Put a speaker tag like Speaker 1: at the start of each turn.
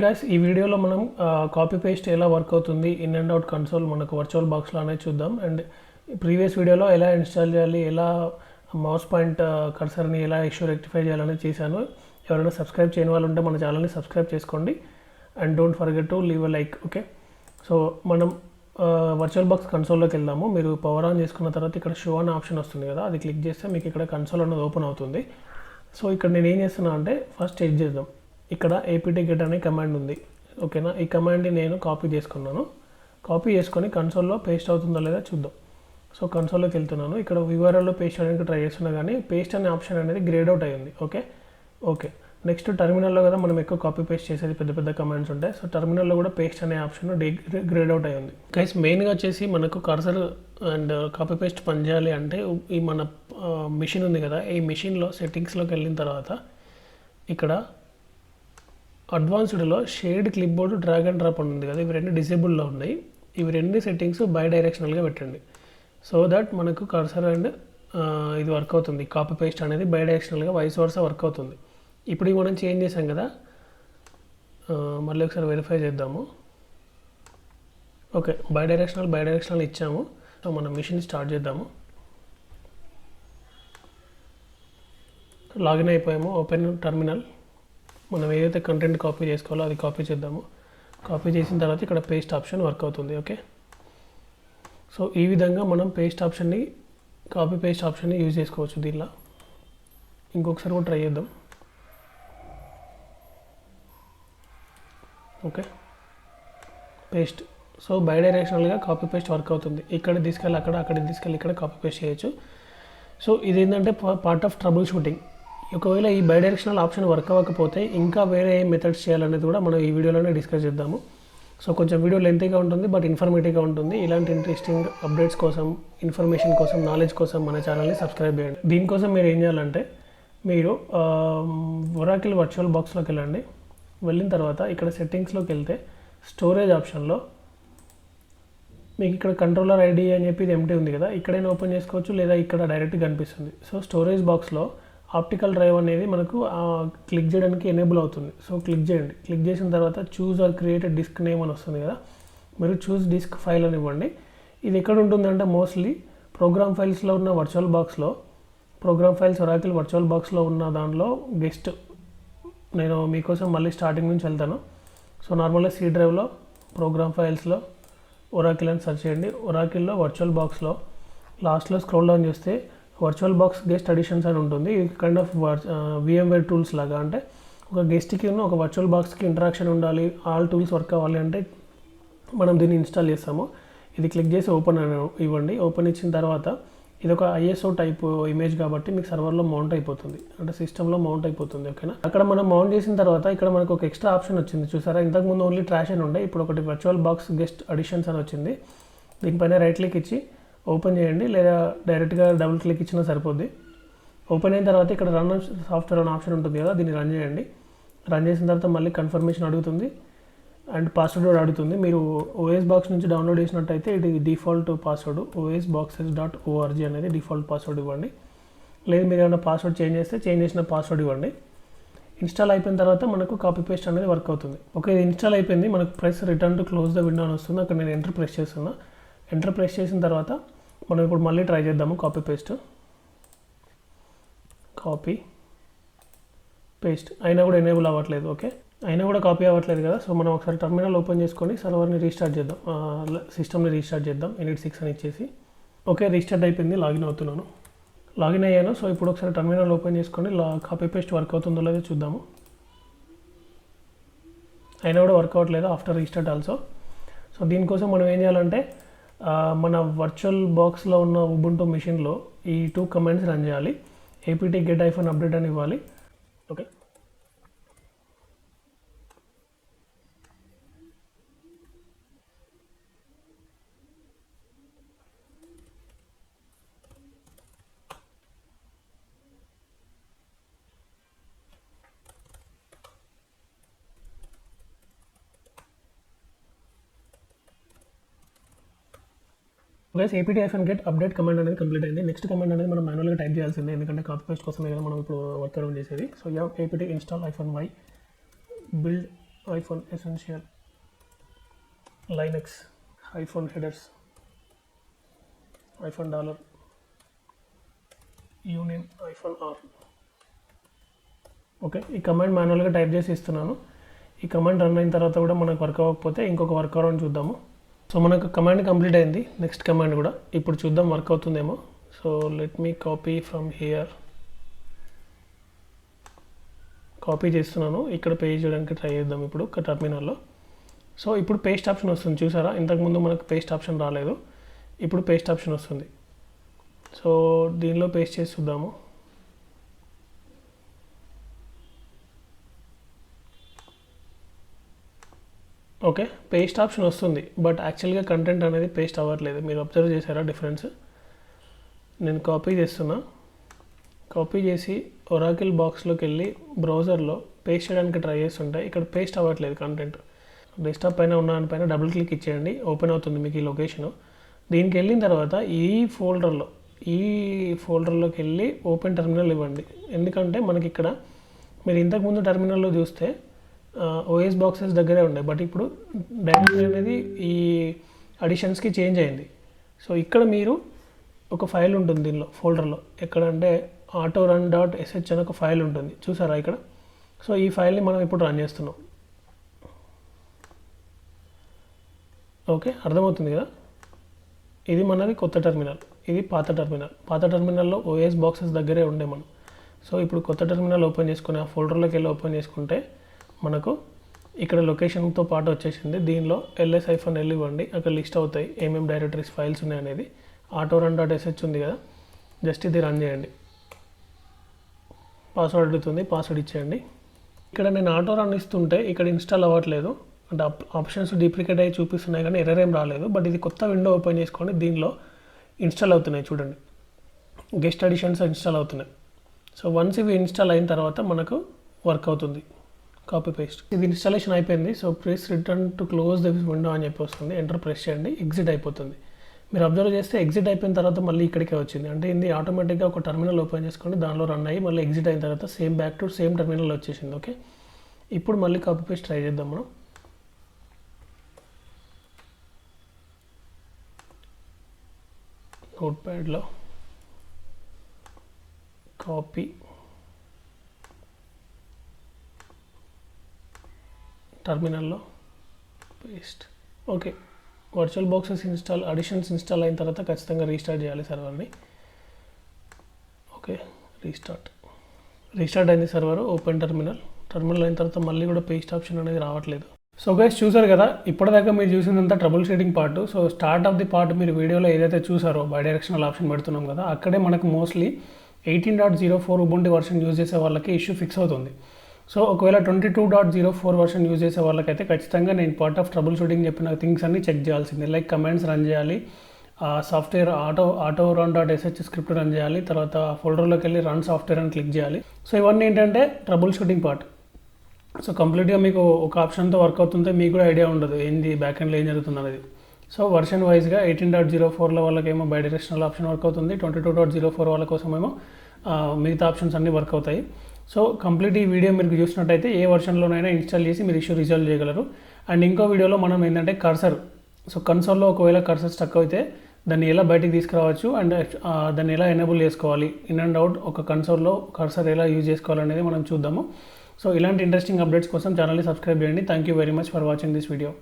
Speaker 1: Guys ఈ వీడియోలో మనం కాపీ పేస్ట్ ఎలా వర్క్ అవుతుంది ఇన్ అండ్ అవుట్ కన్సోల్ మనకు వర్చువల్ బాక్స్లో అనేది చూద్దాం. అండ్ ప్రీవియస్ వీడియోలో ఎలా ఇన్స్టాల్ చేయాలి, ఎలా మౌస్ పాయింట్ కర్సర్ని ఎలా ఇష్యూ రెక్టిఫై చేయాలని చేశాను. ఎవరైనా సబ్స్క్రైబ్ చేయని వాళ్ళు ఉంటే మన ఛానల్ని సబ్స్క్రైబ్ చేసుకోండి and don't forget to leave a like. Okay, so మనం వర్చువల్ బాక్స్ కన్సోల్లోకి వెళ్దాము. మీరు పవర్ ఆన్ చేసుకున్న తర్వాత ఇక్కడ షో అనే ఆప్షన్ వస్తుంది కదా, అది క్లిక్ చేస్తే మీకు ఇక్కడ కన్సోల్ అనేది ఓపెన్ అవుతుంది. సో ఇక్కడ నేను ఏం చేస్తున్నా అంటే ఫస్ట్ చెక్ చేద్దాం. ఇక్కడ apt get అనే కమాండ్ ఉంది. ఓకేనా, ఈ కమాండ్ని నేను కాపీ చేసుకున్నాను. కాపీ చేసుకొని కన్సోల్లో పేస్ట్ అవుతుందో లేదా చూద్దాం. సో కన్సోల్లోకి వెళ్తున్నాను. ఇక్కడ వివరాల్లో పేస్ట్ చేయడానికి ట్రై చేస్తున్నా కానీ పేస్ట్ అనే ఆప్షన్ అనేది గ్రేడ్ అవుట్ అయ్యింది. ఓకే నెక్స్ట్ టర్మినల్లో కదా మనం ఎక్కువ కాపీ పేస్ట్ చేసేది, పెద్ద పెద్ద కమాండ్స్ ఉంటాయి. సో టర్మినల్లో కూడా పేస్ట్ అనే ఆప్షన్ గ్రేడ్ అవుట్ అయ్యింది. గైస్ మెయిన్గా వచ్చేసి మనకు కర్సర్ అండ్ కాపీ పేస్ట్ పనిచేయాలి అంటే ఈ మన మిషన్ ఉంది కదా, ఈ మిషన్లో సెట్టింగ్స్లోకి వెళ్ళిన తర్వాత ఇక్కడ అడ్వాన్స్డ్లో shared clipboard drag and drop అని ఉంది కదా, ఇవి రెండు డిసేబుల్లో ఉన్నాయి. ఇవి రెండు సెట్టింగ్స్ బై డైరెక్షనల్గా పెట్టండి. సో దట్ మనకు కర్సర్ అండ్ ఇది వర్క్ అవుతుంది. కాపీ పేస్ట్ అనేది బై డైరెక్షనల్గా వైస్ వర్సా వర్క్ అవుతుంది. ఇప్పుడు మనం చేంజ్ చేసాం కదా, మళ్ళీ ఒకసారి వెరిఫై చేద్దాము. ఓకే, బై డైరెక్షనల్ ఇచ్చాము. సో మనం మిషన్ స్టార్ట్ చేద్దాము. లాగిన్ అయిపోయాము. Open terminal. మనం ఏదైతే కంటెంట్ కాపీ చేసుకోవాలో అది కాపీ చేద్దాము. కాపీ చేసిన తర్వాత ఇక్కడ పేస్ట్ ఆప్షన్ వర్క్ అవుతుంది. ఓకే, సో ఈ విధంగా మనం కాపీ పేస్ట్ ఆప్షన్ని యూజ్ చేసుకోవచ్చు దీనిలో. ఇంకొకసారి కూడా ట్రై చేద్దాం. Okay, paste. సో బై డైరెక్షనల్గా కాపీ పేస్ట్ వర్క్ అవుతుంది. ఇక్కడ తీసుకెళ్ళి అక్కడ తీసుకెళ్ళి ఇక్కడ కాపీ పేస్ట్ చేయొచ్చు. సో ఇది ఏంటంటే పార్ట్ ఆఫ్ ట్రబుల్ షూటింగ్. ఒకవేళ ఈ బై డైరెక్షనల్ ఆప్షన్ వర్క్ అవ్వకపోతే ఇంకా వేరే ఏ మెథడ్స్ చేయాలనేది కూడా మనం ఈ వీడియోలోనే డిస్కస్ చేద్దాము. సో కొంచెం వీడియో లెంతీగా ఉంటుంది బట్ ఇన్ఫర్మేటివ్గా ఉంటుంది. ఇలాంటి ఇంట్రెస్టింగ్ అప్డేట్స్ కోసం, ఇన్ఫర్మేషన్ కోసం, నాలెడ్జ్ కోసం మన ఛానల్ని సబ్స్క్రైబ్ చేయండి. దీనికోసం మీరు ఏం చేయాలంటే మీరు ఒరాకిల్ వర్చువల్ బాక్స్లోకి వెళ్ళండి. వెళ్ళిన తర్వాత ఇక్కడ సెట్టింగ్స్లోకి వెళ్తే స్టోరేజ్ ఆప్షన్లో మీకు ఇక్కడ కంట్రోలర్ ఐడి అని చెప్పి ఇది ఎంటీ ఉంది కదా, ఇక్కడైనా ఓపెన్ చేసుకోవచ్చు లేదా ఇక్కడ డైరెక్ట్గా కనిపిస్తుంది. సో స్టోరేజ్ బాక్స్లో ఆప్టికల్ డ్రైవ్ అనేది మనకు క్లిక్ చేయడానికి ఎనేబుల్ అవుతుంది. సో క్లిక్ చేయండి. క్లిక్ చేసిన తర్వాత choose or created disk name అని వస్తుంది కదా, మీరు చూజ్ డిస్క్ ఫైల్ అని ఇవ్వండి. ఇది ఎక్కడ ఉంటుందంటే మోస్ట్లీ ప్రోగ్రామ్ ఫైల్స్లో ఉన్న వర్చువల్ బాక్స్లో, ప్రోగ్రామ్ ఫైల్స్ ఒరాకిల్ వర్చువల్ బాక్స్లో ఉన్న దానిలో గెస్ట్. నేను మీకోసం మళ్ళీ స్టార్టింగ్ నుంచి వెళ్తాను. సో నార్మల్గా సి డ్రైవ్లో ప్రోగ్రామ్ ఫైల్స్లో ఒరాకిల్ అని సెర్చ్ చేయండి. ఒరాకిల్లో వర్చువల్ బాక్స్లో లాస్ట్లో స్క్రోల్ డౌన్ చేస్తే వర్చువల్ బాక్స్ గెస్ట్ అడిషన్స్ అని ఉంటుంది. ఇది కైండ్ ఆఫ్ VMware టూల్స్ లాగా. అంటే ఒక గెస్ట్కి ఒక వర్చువల్ బాక్స్కి ఇంటరాక్షన్ ఉండాలి, ఆల్ టూల్స్ వర్క్ అవ్వాలి అంటే మనం దీన్ని ఇన్స్టాల్ చేస్తాము. ఇది క్లిక్ చేసి ఓపెన్ అని ఇవ్వండి. ఓపెన్ ఇచ్చిన తర్వాత ఇది ఒక ISO టైప్ ఇమేజ్ కాబట్టి మీకు సర్వర్లో మౌంట్ అయిపోతుంది, అంటే సిస్టంలో మౌంట్ అయిపోతుంది. ఓకేనా, అక్కడ మనం మౌంట్ చేసిన తర్వాత ఇక్కడ మనకు ఒక ఎక్స్ట్రా ఆప్షన్ వచ్చింది చూసారా. ఇంతకుముందు ఓన్లీ ట్రాష్ అని ఉండే, ఇప్పుడు ఒకటి వర్చువల్ బాక్స్ గెస్ట్ అడిషన్స్ అని వచ్చింది. దీనిపైన రైట్ క్లిక్ ఇచ్చి ఓపెన్ చేయండి లేదా డైరెక్ట్గా డబుల్ క్లిక్ ఇచ్చినా సరిపోద్ది. ఓపెన్ అయిన తర్వాత ఇక్కడ రన్ సాఫ్ట్వేర్ అనే ఆప్షన్ ఉంటుంది కదా, దీన్ని రన్ చేయండి. రన్ చేసిన తర్వాత మళ్ళీ కన్ఫర్మేషన్ అడుగుతుంది అండ్ పాస్వర్డ్ కూడా అడుగుతుంది. మీరు OS బాక్స్ నుంచి డౌన్లోడ్ చేసినట్టయితే ఇది డిఫాల్ట్ పాస్వర్డ్ osboxes.org అనేది డిఫాల్ట్ పాస్వర్డ్ ఇవ్వండి. లేదు మీరు ఏమైనా పాస్వర్డ్ చేంజ్ చేస్తే చేంజ్ చేసిన పాస్వర్డ్ ఇవ్వండి. ఇన్స్టాల్ అయిపోయిన తర్వాత మనకు కాపీ పేస్ట్ అనేది వర్క్ అవుతుంది. ఓకే, ఇది ఇన్స్టాల్ అయిపోయింది. మనకు press return to close the window అని వస్తుంది. అక్కడ నేను ఎంటర్ ప్రెస్ చేస్తున్నా. ఎంటర్ ప్రెస్ చేసిన తర్వాత మనం ఇప్పుడు మళ్ళీ ట్రై చేద్దాము కాపీ పేస్ట్ అయినా కూడా ఎనేబుల్ అవ్వట్లేదు. ఓకే, అయినా కూడా కాపీ అవ్వట్లేదు కదా. సో మనం ఒకసారి టర్మినల్ ఓపెన్ చేసుకొని సర్వర్ని రీస్టార్ట్ చేద్దాం, సిస్టమ్ని రీస్టార్ట్ చేద్దాం. init 6 అని ఇచ్చేసి ఓకే రీస్టార్ట్ అయిపోయింది. లాగిన్ అవుతున్నాను, లాగిన్ అయ్యాను. సో ఇప్పుడు ఒకసారి టర్మినల్ ఓపెన్ చేసుకొని కాపీ పేస్ట్ వర్క్ అవుతుందో లేదో చూద్దాము. అయినా కూడా వర్క్ అవ్వట్లేదు ఆఫ్టర్ రీస్టార్ట్ ఆల్సో. సో దీనికోసం మనం ఏం చేయాలంటే మన వర్చువల్ బాక్స్లో ఉన్న ఉబుంటూ మిషన్లో ఈ 2 కమాండ్స్ రన్ చేయాలి. apt get -update అని ఇవ్వాలి. Okay, guys apt-get update command అనేది కంప్లీట్ అయింది. నెక్స్ట్ కమాండ్ అనేది మనం మాన్యువల్గా టైప్ చేయాల్సిందే, ఎందుకంటే కాపీ పేస్ట్ కోసమే కదా మనం ఇప్పుడు వర్క్ అరౌండ్ చేసేది. So apt install -y build hyphen essential linux hyphen headers hyphen dollar union hyphen r. Okay, ఈ కమాండ్ మాన్యువల్గా టైప్ చేసి ఇస్తున్నాను. ఈ కమాండ్ రన్ అయిన తర్వాత కూడా మనకు వర్క్ అవ్వకపోతే ఇంకొక వర్క్ అరౌండ్ చూద్దాము. సో మనకు కమాండ్ కంప్లీట్ అయింది. నెక్స్ట్ కమాండ్ కూడా ఇప్పుడు చూద్దాం వర్క్ అవుతుందేమో. So let me copy from here. Copy చేస్తున్నాను, ఇక్కడ పేస్ట్ చేయడానికి ట్రై చేద్దాం ఇప్పుడు టర్మినల్లో. సో ఇప్పుడు పేస్ట్ ఆప్షన్ వస్తుంది చూసారా, ఇంతకుముందు మనకు పేస్ట్ ఆప్షన్ రాలేదు, ఇప్పుడు పేస్ట్ ఆప్షన్ వస్తుంది. సో దీనిలో పేస్ట్ చేసి చూద్దాము. ఓకే, పేస్ట్ ఆప్షన్ వస్తుంది, బట్ యాక్చువల్గా కంటెంట్ అనేది పేస్ట్ అవ్వట్లేదు. మీరు అబ్జర్వ్ చేశారా డిఫరెన్స్? నేను కాపీ చేస్తున్నా, కాపీ చేసి ఒరాకిల్ బాక్స్లోకి వెళ్ళి బ్రౌజర్లో పేస్ట్ చేయడానికి ట్రై చేస్తుంటే ఇక్కడ పేస్ట్ అవ్వట్లేదు కంటెంట్. డెస్క్టాప్ పైన ఉన్న దానిపైన డబుల్ క్లిక్ ఇచ్చేయండి, ఓపెన్ అవుతుంది మీకు ఈ లొకేషను. దీనికి వెళ్ళిన తర్వాత ఈ ఫోల్డర్లోకి వెళ్ళి ఓపెన్ టెర్మినల్ ఇవ్వండి. ఎందుకంటే మనకి ఇక్కడ మీరు ఇంతకుముందు టెర్మినల్లో చూస్తే ఓఎస్ బాక్సెస్ దగ్గరే ఉండే, బట్ ఇప్పుడు డైరెక్టరీ అనేది ఈ అడిషన్స్కి చేంజ్ అయింది. సో ఇక్కడ మీరు ఒక ఫైల్ ఉంటుంది దీనిలో ఫోల్డర్లో, ఎక్కడంటే autorun.sh అని ఒక ఫైల్ ఉంటుంది చూసారా ఇక్కడ. సో ఈ ఫైల్ని మనం ఇప్పుడు రన్ చేస్తున్నాం. ఓకే, అర్థమవుతుంది కదా. ఇది మనది కొత్త టెర్మినల్, ఇది పాత టెర్మినల్. పాత టెర్మినల్లో ఓఎస్ బాక్సెస్ దగ్గరే ఉండే మనం. సో ఇప్పుడు కొత్త టెర్మినల్ ఓపెన్ చేసుకుని ఆ ఫోల్డర్లోకి వెళ్ళి ఓపెన్ చేసుకుంటే మనకు ఇక్కడ లొకేషన్తో పాటు వచ్చేసింది. దీనిలో ls-l ఇవ్వండి, అక్కడ లిస్ట్ అవుతాయి ఏమేమి డైరెక్టరీస్ ఫైల్స్ ఉన్నాయనేది. autorun.sh ఉంది కదా, జస్ట్ ఇది రన్ చేయండి. పాస్వర్డ్ అడుగుతుంది, పాస్వర్డ్ ఇచ్చేయండి. ఇక్కడ నేను ఆటో రన్ ఇస్తుంటే ఇక్కడ ఇన్స్టాల్ అవ్వట్లేదు, అంటే ఆప్షన్స్ డూప్లికేట్ అయ్యి చూపిస్తున్నాయి కానీ ఎర్రర్ ఏం రాలేదు. బట్ ఇది కొత్త విండో ఓపెన్ చేసుకోండి, దీనిలో ఇన్స్టాల్ అవుతున్నాయి చూడండి, గెస్ట్ అడిషన్స్ ఇన్స్టాల్ అవుతున్నాయి. సో వన్స్ ఇవి ఇన్స్టాల్ అయిన తర్వాత మనకు వర్క్ అవుతుంది. కాపీ పేస్ట్, ఇది ఇన్స్టాలేషన్ అయిపోయింది. So press return to close this window అని చెప్పి వస్తుంది, ఎంటర్ ప్రెస్ చేయండి, ఎగ్జిట్ అయిపోతుంది. మీరు అబ్జర్వ్ చేస్తే ఎగ్జిట్ అయిపోయిన తర్వాత మళ్ళీ ఇక్కడికే వచ్చింది. అంటే ఇది ఆటోమేటిక్గా ఒక టర్మినల్ ఓపెన్ చేసుకోండి, దానిలో రన్ అయ్యి మళ్ళీ ఎగ్జిట్ అయిన తర్వాత same back to same terminal వచ్చేసింది. ఓకే, ఇప్పుడు మళ్ళీ కాపీ పేస్ట్ ట్రై చేద్దాం మనం. నోట్ ప్యాడ్లో కాపీ, టర్మినల్లో paste. Okay, virtual boxes install, additions install అయిన తర్వాత ఖచ్చితంగా రీస్టార్ట్ చేయాలి సర్వర్ని. ఓకే, రీస్టార్ట్ అయింది సర్వర్. ఓపెన్ టర్మినల్ అయిన తర్వాత మళ్ళీ కూడా పేస్ట్ ఆప్షన్ అనేది రావట్లేదు. సో గైస్ చూసారు కదా, ఇప్పటిదాకా మీరు చూసిందంతా troubleshooting part. So start of the part మీరు వీడియోలో ఏదైతే చూసారో బై డైరెక్షనల్ ఆప్షన్ పెడుతున్నాం కదా, అక్కడే మనకు మోస్ట్లీ 18.04 Ubuntu వర్షన్ యూజ్ చేసే వాళ్ళకి ఇష్యూ ఫిక్స్ అవుతుంది. సో ఒకవేళ 22.04 వర్షన్ యూజ్ చేసే వాళ్ళకైతే ఖచ్చితంగా నేను పార్ట్ ఆఫ్ ట్రబుల్ షూటింగ్ చెప్పిన థింగ్స్ అన్ని చెక్ చేయాల్సిందే. లైక్ కమాండ్స్ రన్ చేయాలి, సాఫ్ట్వేర్ autorun.sh స్క్రిప్ట్ రన్ చేయాలి, తర్వాత ఫోల్డర్లోకి వెళ్ళి రన్ సాఫ్ట్వేర్ అని క్లిక్ చేయాలి. సో ఇవన్నీ ఏంటంటే ట్రబుల్ షూటింగ్ పార్ట్. సో కంప్లీట్గా మీకు ఒక ఆప్షన్తో వర్క్ అవుతుంటే మీకు కూడా ఐడియా ఉండదు ఏంది బ్యాక్ ఎండ్లో ఏం జరుగుతుంది అనేది. సో వర్షన్ వైజ్గా 18.04 వాళ్ళకేమో బై డైరెక్షనల్ ఆప్షన్ వర్క్ అవుతుంది, 22.04 వాళ్ళ కోసమేమో మిగతా ఆప్షన్స్ అన్నీ వర్క్ అవుతాయి. సో కంప్లీట్ ఈ వీడియో మీరు చూసినట్టయితే ఏ వర్షన్లోనైనా ఇన్స్టాల్ చేసి మీరు ఇష్యూ రిజాల్వ్ చేయగలరు. అండ్ ఇంకో వీడియోలో మనం ఏంటంటే కర్సర్, సో కన్సోల్లో ఒకవేళ కర్సర్ స్టక్ అయితే దాన్ని ఎలా బయటికి తీసుకురావచ్చు అండ్ దాన్ని ఎలా ఎనేబుల్ చేసుకోవాలి, ఇన్ అండ్ అవుట్ ఒక కన్సోల్లో కర్సర్ ఎలా యూజ్ చేసుకోవాలనేది మనం చూద్దాము. సో ఇలాంటి ఇంట్రెస్టింగ్ అప్డేట్స్ కోసం ఛానల్ని సబ్స్క్రైబ్ చేయండి. Thank you very much for watching this video.